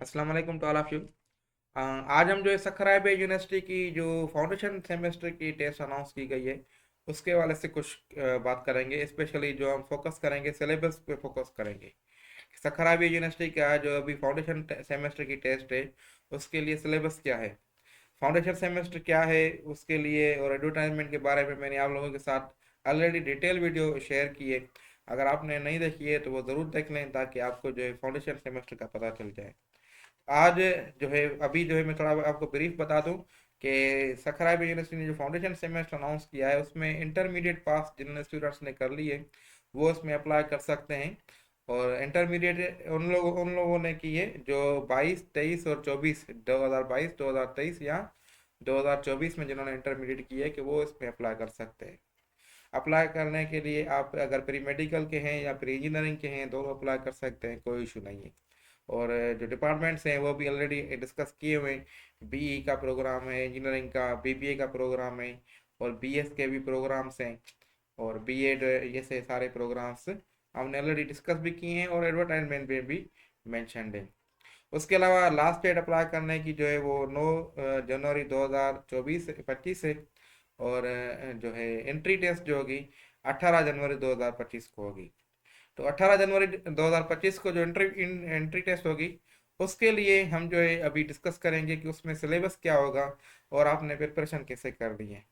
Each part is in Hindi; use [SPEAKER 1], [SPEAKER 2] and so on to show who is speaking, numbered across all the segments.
[SPEAKER 1] अस्सलाम वालेकुम टू ऑल ऑफ यू। आज हम जो है सखराय बे यूनिवर्सिटी की जो फाउंडेशन सेमेस्टर की टेस्ट अनाउंस की गई है उसके वाले से कुछ बात करेंगे। स्पेशली जो हम फोकस करेंगे सिलेबस पे फोकस करेंगे। सखराय बे यूनिवर्सिटी का जो अभी फाउंडेशन सेमेस्टर की टेस्ट है उसके लिए सिलेबस क्या है, फाउंडेशन सेमेस्टर क्या है उसके लिए, और एडवर्टाइजमेंट के बारे में मैंने आप लोगों के साथ ऑलरेडी डिटेल वीडियो शेयर की है। अगर आपने नहीं देखी है तो वो ज़रूर देख लें ताकि आपको जो है फाउंडेशन सेमेस्टर का पता चल जाए। आज जो है अभी जो है मैं थोड़ा आपको ब्रीफ बता दूं कि सखराय यूनिवर्सिटी ने जो फाउंडेशन सेमेस्टर अनाउंस किया है उसमें इंटरमीडिएट पास जिन स्टूडेंट्स ने कर ली है वो उसमें अप्लाई कर सकते हैं। और इंटरमीडिएट उन लोगों ने की है जो 22 23 और 24 2022 2023 या 2024 में जिन्होंने इंटरमीडिएट की है कि वो इसमें अप्लाई कर सकते हैं। अप्लाई करने के लिए आप अगर प्री मेडिकल के हैं या प्री इंजीनियरिंग के हैं दोनों अप्लाई कर सकते हैं, कोई इशू नहीं है। और जो डिपार्टमेंट्स हैं वो भी ऑलरेडी डिस्कस किए हुए हैं। बीई का प्रोग्राम है, इंजीनियरिंग का बीबीए का प्रोग्राम है, और बीएस के भी प्रोग्राम्स हैं, और बीएड, ये से सारे प्रोग्राम्स हमने ऑलरेडी डिस्कस भी किए हैं और एडवर्टाइजमेंट में भी मेंशनड है। उसके अलावा लास्ट डेट अप्लाई करने की जो है वो 9 जनवरी 2024 25 है। और जो है एंट्री टेस्ट जो होगी 18 जनवरी 2025 को होगी। तो 18 जनवरी 2025 को जो एंट्री टेस्ट होगी उसके लिए हम जो है अभी डिस्कस करेंगे कि उसमें सिलेबस क्या होगा और आपने प्रिपरेशन कैसे करनी है।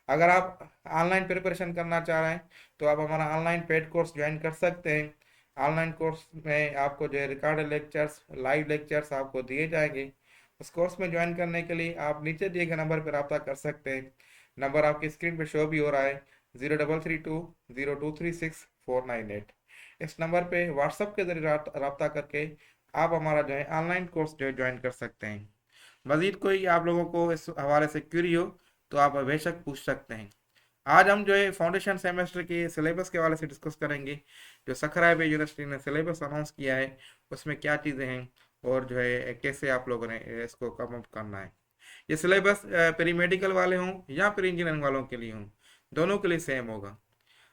[SPEAKER 1] अगर आप ऑनलाइन प्रिपरेशन करना चाह रहे हैं तो आप हमारा ऑनलाइन पेड कोर्स ज्वाइन कर सकते हैं। ऑनलाइन कोर्स में आपको जो है रिकॉर्डेड लेक्चर्स, लाइव लेक्चर्स आपको दिए जाएंगे। उस कोर्स में ज्वाइन करने के लिए आप नीचे दिए गए नंबर पर रब्ता कर सकते हैं। नंबर आपकी स्क्रीन पर शो भी हो रहा है, 0332 0236 498। इस नंबर पे व्हाट्सएप के जरिए रब्ता करके आप हमारा जो है ऑनलाइन कोर्स जो है ज्वाइन कर सकते हैं। मजीद कोई आप लोगों को इस हवाले से क्यूरी हो तो आप बेशक पूछ सकते हैं। आज हम जो है फाउंडेशन सेमेस्टर के सिलेबस के हवाले से डिस्कस करेंगे। जो सखराय यूनिवर्सिटी ने सिलेबस अनाउंस किया है उसमें क्या चीज़ें हैं और जो है कैसे आप लोगों ने इसको कम अप करना है। ये सिलेबस प्री मेडिकल वाले हों या प्री इंजीनियरिंग वालों के लिए हों, दोनों के लिए सेम होगा।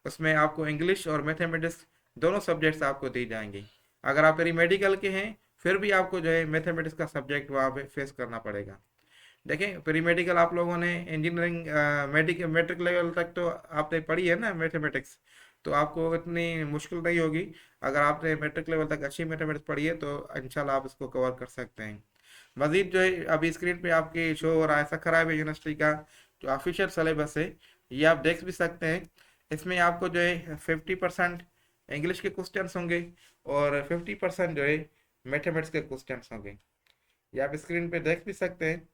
[SPEAKER 1] उसमें आपको इंग्लिश और मैथमेटिक्स दोनों सब्जेक्ट्स आपको दी जाएंगी। अगर आप प्री मेडिकल के हैं फिर भी आपको जो है मैथमेटिक्स का सब्जेक्ट वहाँ पे फेस करना पड़ेगा। देखें, प्री मेडिकल आप लोगों ने इंजीनियरिंग मैट्रिक लेवल तक तो आपने पढ़ी है ना मैथमेटिक्स, तो आपको इतनी मुश्किल नहीं होगी। अगर आपने मैट्रिक लेवल तक अच्छी मैथमेटिक्स पढ़ी है तो इंशाल्लाह आप इसको कवर कर सकते हैं। मजीद जो है अभी स्क्रीन पे आपके शो हो रहा है सखराय यूनिवर्सिटी का जो ऑफिशियल सिलेबस है, ये आप देख भी सकते हैं। इसमें आपको जो है 50% इंग्लिश के क्वेश्चंस होंगे और 50% जो है मैथमेटिक्स के क्वेश्चंस होंगे। ये आप स्क्रीन पे देख भी सकते हैं।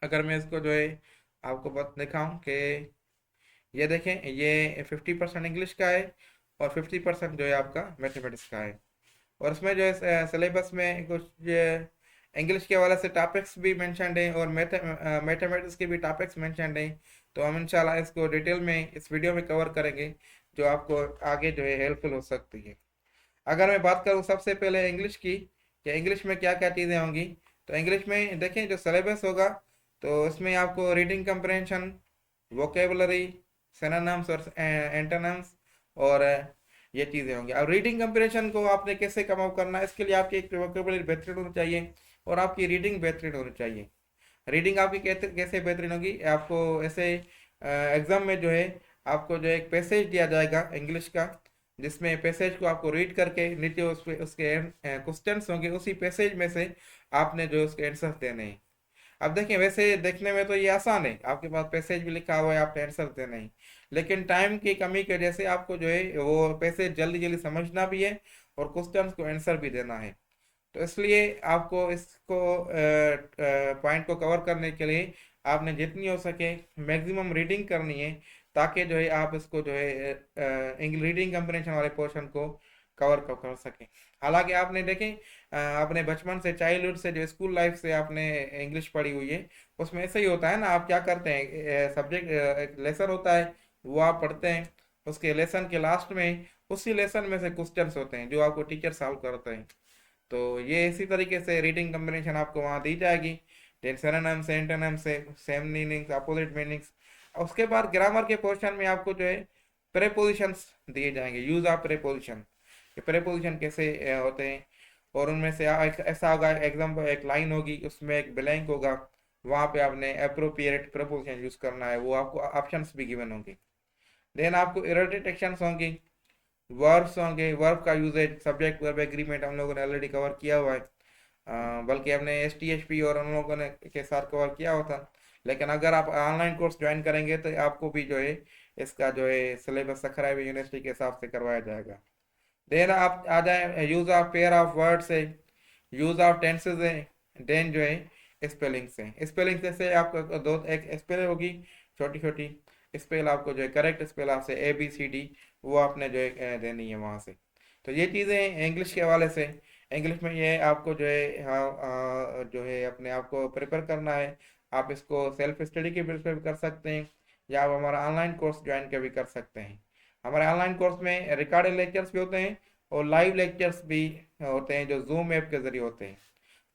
[SPEAKER 1] अगर मैं इसको जो है आपको बत दिखाऊं कि ये देखें, ये 50% इंग्लिश का है और 50% जो है आपका मैथमेटिक्स का है। और उसमें जो है सिलेबस में कुछ इंग्लिश के हवाले से टॉपिक्स भी मेंशनड हैं और मैथमेटिक्स के भी टॉपिक्स मेंशनड हैं। तो हम इंशाल्लाह इसको डिटेल में इस वीडियो में कवर करेंगे जो आपको आगे जो है हेल्पफुल हो सकती है। अगर मैं बात करूं सबसे पहले इंग्लिश की कि इंग्लिश में क्या क्या चीज़ें होंगी, तो इंग्लिश में देखें जो सिलेबस होगा तो इसमें आपको रीडिंग कंप्रहेंशन, वोकेबलरी, सिनोनिम्स और एंटोनिम्स, और ये चीज़ें होंगी। अब रीडिंग कंप्रहेंशन को आपने कैसे कम अप करना है, इसके लिए आपकी एक वोकेबलरी बेहतरीन होनी चाहिए और आपकी रीडिंग बेहतरीन होनी चाहिए। रीडिंग आपकी कैसे कैसे बेहतरीन होगी, आपको ऐसे एग्जाम में जो है आपको जो एक पैसेज दिया जाएगा इंग्लिश का, जिसमें पैसेज को आपको रीड करके नीचे उस पे उसके क्वेश्चंस होंगे, उसी पैसेज में से आपने जो उसके आंसर देने हैं। अब देखें, वैसे देखने में तो ये आसान है, आपके पास पैसेज भी लिखा हुआ है, आपने आंसर देना है। लेकिन टाइम की कमी की वजह से आपको जो है वो पैसेज जल्दी जल्दी समझना भी है और क्वेश्चंस को आंसर भी देना है। तो इसलिए आपको इसको पॉइंट को कवर करने के लिए आपने जितनी हो सके मैक्सिमम रीडिंग करनी है ताकि जो है आप इसको जो है रीडिंग कंप्रहेंशन वाले पोर्शन को कवर कर सकें। हालांकि आपने देखें अपने बचपन से, चाइल्डहुड से, जो स्कूल लाइफ से आपने इंग्लिश पढ़ी हुई है उसमें ऐसा ही होता है ना। आप क्या करते हैं, सब्जेक्ट एक लेसन होता है वो आप पढ़ते हैं, उसके लेसन के लास्ट में उसी लेसन में से क्वेश्चंस होते हैं जो आपको टीचर सॉल्व करते हैं। तो ये इसी तरीके से रीडिंग कम्बिनेशन आपको वहाँ दी जाएगी। सिनोनिम से, एंटोनिम से, सेम मीनिंग्स, अपोजिट मीनिंग्स। उसके बाद ग्रामर के पोर्शन में आपको जो है प्रेपोजिशंस दिए जाएंगे, यूज ऑफ प्रेपोजिशन, ये प्रेपोजिशन कैसे होते हैं। और उनमें से एक ऐसा होगा, एग्जाम्पल एक लाइन होगी, उसमें एक ब्लैंक होगा, वहाँ पे आपने अप्रोप्रिएट प्रपोजिशन यूज करना है, वो आपको ऑप्शंस भी गिवन होंगे। देन आपको एरर डिटेक्शंस होंगी, वर्ब्स होंगे, वर्ब का यूजेज, सब्जेक्ट वर्ब एग्रीमेंट हम लोगों ने ऑलरेडी कवर किया हुआ है। बल्कि हमने एस टी एच पी और उन लोगों ने के साथ कवर किया हुआ था। लेकिन अगर आप ऑनलाइन कोर्स ज्वाइन करेंगे तो आपको भी जो है इसका जो है सिलेबस सखराई यूनिवर्सिटी के हिसाब से करवाया जाएगा। देन आप आ जाए use of pair of words है, यूज ऑफ टेंसेज है, देन जो है स्पेलिंग से, स्पेलिंग से आपको दो एक स्पेल होगी छोटी छोटी स्पेल, आपको जो है करेक्ट स्पेल आपसे ABCD वो आपने जो है देनी है वहाँ से। तो ये चीज़ें इंग्लिश के हवाले से, इंग्लिश में ये आपको जो है हाँ जो है अपने आप को प्रिपेयर करना है। आप इसको सेल्फ स्टडी के बेस पे भी कर सकते हैं, या आप हमारा ऑनलाइन कोर्स ज्वाइन के भी कर सकते हैं। हमारे ऑनलाइन कोर्स में रिकॉर्डेड लेक्चर्स भी होते हैं और लाइव लेक्चर्स भी होते हैं जो जूम ऐप के जरिए होते हैं।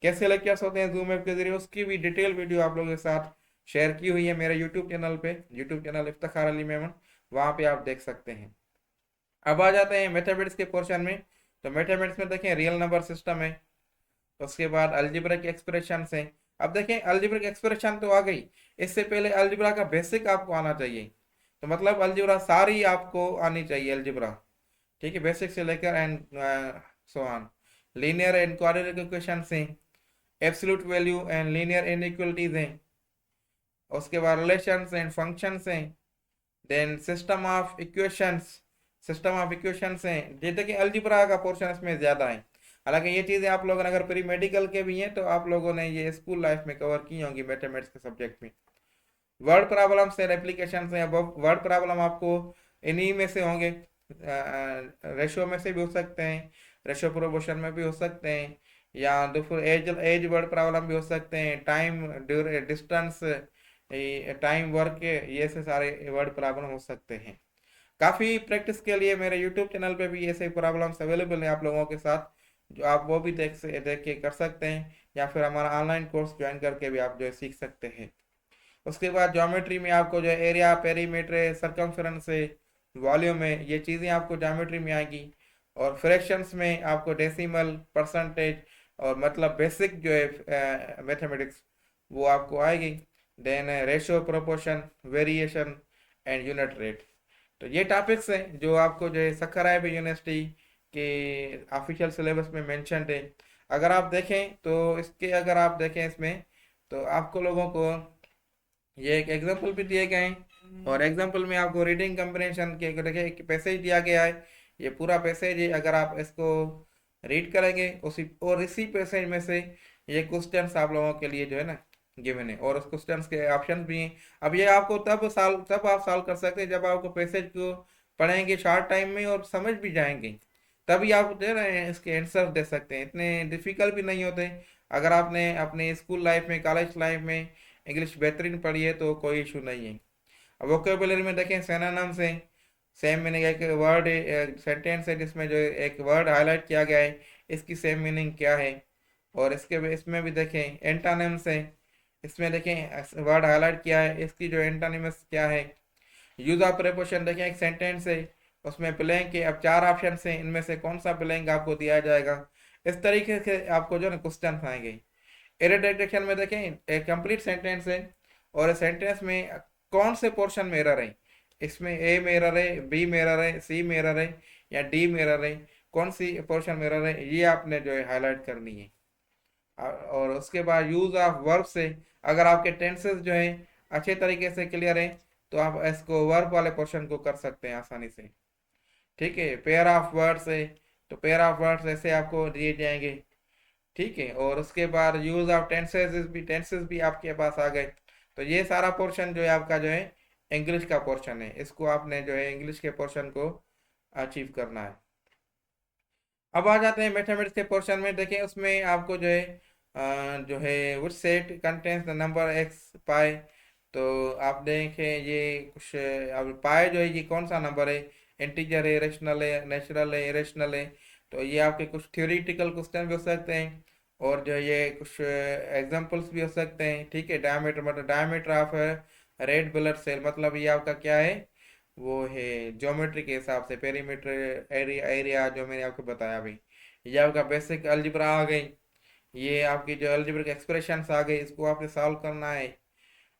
[SPEAKER 1] कैसे लेक्चर्स होते हैं जूम ऐप के जरिए, उसकी भी डिटेल वीडियो आप लोगों के साथ शेयर की हुई है मेरे यूट्यूब चैनल पे, यूट्यूब चैनल इफ्तिखार अली मेमन, वहाँ पे आप देख सकते हैं। अब आ जाते हैं मैथमेटिक्स के पोर्शन में। तो मैथमेटिक्स में देखें रियल नंबर सिस्टम है, उसके बाद अलजेब्रिक एक्सप्रेशन है। अब देखें अलजेब्रिक एक्सप्रेशन तो आ गई, इससे पहले अलजेब्रा का बेसिक आपको आना चाहिए। तो मतलब अलजेब्रा सारी आपको आनी चाहिए अलजेब्रा, ठीक है, बेसिक से लेकर and so on. Linear and quadratic equation हैं, absolute value and linear inequalities हैं, उसके बाद रिलेशंस एंड फंक्शंस हैं, देन सिस्टम ऑफ इक्वेशंस हैं। जैसे कि अलजेब्रा का पोर्शन इसमें ज़्यादा है। हालांकि ये चीज़ें आप लोगों ने अगर प्री मेडिकल के भी हैं तो आप लोगों ने ये स्कूल लाइफ में कवर की होंगी मैथमेटिक्स के सब्जेक्ट में। वर्ड प्रॉब्लम्स एंड एप्लीकेशंस हैं। अब वर्ड प्रॉब्लम आपको इन्हीं में से होंगे, रेशो में से भी हो सकते हैं, रेशो प्रोपोर्शन में भी हो सकते हैं, या तो फिर एज एज वर्ड प्रॉब्लम भी हो सकते हैं, टाइम डिस्टेंस, टाइम वर्क के, ये से सारे वर्ड प्रॉब्लम हो सकते हैं। काफ़ी प्रैक्टिस के लिए मेरे यूट्यूब चैनल पे भी ऐसे प्रॉब्लम्स अवेलेबल हैं आप लोगों के साथ, जो आप वो भी देख के कर सकते हैं, या फिर हमारा ऑनलाइन कोर्स ज्वाइन करके भी आप जो है सीख सकते हैं। उसके बाद ज्योमेट्री में आपको जो है एरिया, पेरीमीटर, सरकमफ्रेंस है, वॉल्यूम है, ये चीज़ें आपको ज्योमेट्री में आएगी। और फ्रैक्शंस में आपको डेसिमल, परसेंटेज और मतलब बेसिक जो है मैथमेटिक्स वो आपको आएगी। Then ratio, proportion, variation and unit rate. तो ये टॉपिक्स हैं जो आपको जो है सखराइब यूनिवर्सिटी के ऑफिशियल सिलेबस में मेंशन्ड है। अगर आप देखें तो इसके, अगर आप देखें इसमें तो आपको लोगों को ये एक एग्जाम्पल भी दिए गए हैं, और एग्जाम्पल में आपको रीडिंग कंप्रेhension के देखिए एक पैसेज दिया गया है। ये पूरा पैसेज है, अगर आप इसको रीड करेंगे उसी और इसी पैसेज में से ये क्वेश्चंस आप लोगों के लिए जो है ना गिवन है, और उस क्वेश्चंस के ऑप्शन भी हैं। अब ये आपको तब आप सॉल्व कर सकते हैं जब आपको पैसेज को पढ़ेंगे शॉर्ट टाइम में और समझ भी जाएंगे, तभी आप जो है ना इसके आंसर दे सकते हैं। इतने डिफिकल्ट भी नहीं होते। अगर आपने अपने स्कूल लाइफ में, कॉलेज लाइफ में इंग्लिश बेहतरीन पढ़ी है तो कोई इशू नहीं है। अब वोकेबुलरी में देखें सिनोनिम्स हैं, सेम मीनिंग, एक वर्ड सेंटेंस है जिसमें जो एक वर्ड हाईलाइट किया गया है, इसकी सेम मीनिंग क्या है। और इसमें भी देखें एंटोनिम्स है, इसमें देखें वर्ड हाईलाइट किया है, इसकी जो एंटोनिम्स क्या है। यूज ऑफ प्रीपोजिशन देखें, एक सेंटेंस है उसमें ब्लैंक के अब 4 ऑप्शन हैं, इनमें से कौन सा ब्लैंक आपको दिया जाएगा। इस तरीके से आपको जो है ना क्वेश्चन आएंगे। एरर डिटेक्शन में देखें एक कंप्लीट सेंटेंस है और सेंटेंस में कौन से पोर्शन में एरर है, इसमें ए में एरर है, बी में एरर है, सी में एरर है, या डी में एरर है, कौन सी पोर्शन में एरर है, ये आपने जो है हाईलाइट करनी है। और उसके बाद यूज ऑफ वर्ब से, अगर आपके टेंसेस जो है अच्छे तरीके से क्लियर है तो आप इसको वर्ब वाले पोर्शन को कर सकते हैं आसानी से। ठीक है, पेयर ऑफ वर्ड्स है, तो पेयर ऑफ वर्ड्स ऐसे आपको दिए जाएंगे। ठीक है, और उसके बाद यूज ऑफ टेंसेस भी आपके पास आ गए। तो ये सारा पोर्शन जो है आपका जो है इंग्लिश का पोर्शन है, इसको आपने जो है इंग्लिश के पोर्शन को अचीव करना है। अब आ जाते हैं मैथमेटिक्स के पोर्शन में। देखिए उसमें आपको जो है जो है which set contains the number x pi. तो आप देखें ये कुछ अब पाई जो है ये कौन सा नंबर है, इंटीजर है, रेशनल है, नेचुरल है, इरेशनल है। तो ये आपके कुछ थ्योरेटिकल क्वेश्चन भी हो सकते हैं, और जो है ये कुछ एग्जांपल्स भी हो सकते हैं। ठीक है, डायमीटर मतलब diameter of red blood cell, मतलब ये आपका क्या है, वो है ज्योमेट्री के हिसाब से पेरीमीटर, एरिया एरिया जो मैंने आपको बताया अभी। ये आपका बेसिक अलजेब्रा आ गई, ये आपकी जो अलजेब्रिक एक्सप्रेशंस आ गई, इसको आपने सॉल्व करना है।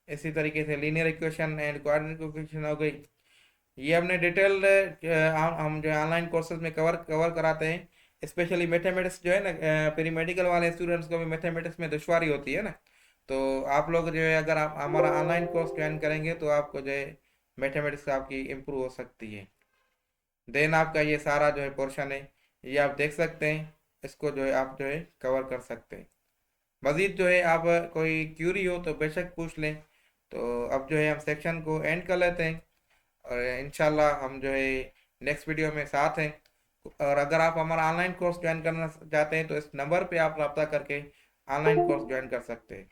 [SPEAKER 1] इसी तरीके से linear equation and quadratic equation हो गई। ये हमने डिटेल्ड हम जो ऑनलाइन कोर्सेज में कवर कवर कराते हैं। स्पेशली मैथमेटिक्स जो है ना, प्री मेडिकल वाले स्टूडेंट्स को भी मैथमेटिक्स में दुश्वारी होती है ना, तो आप लोग जो है अगर आप हमारा ऑनलाइन कोर्स ज्वाइन करेंगे तो आपको जो है मैथमेटिक्स आपकी इम्प्रूव हो सकती है। देन आपका ये सारा जो है पोर्शन है, ये आप देख सकते हैं, इसको जो है आप जो है कवर कर सकते हैं। मज़ीद जो है आप कोई क्यूरी हो तो बेशक पूछ लें। तो अब जो है हम सेक्शन को एंड कर लेते हैं, और इंशाल्लाह हम जो है नेक्स्ट वीडियो में साथ हैं। और अगर आप हमारा ऑनलाइन कोर्स ज्वाइन करना चाहते हैं तो इस नंबर पे आप रब्ता करके ऑनलाइन कोर्स ज्वाइन कर सकते हैं।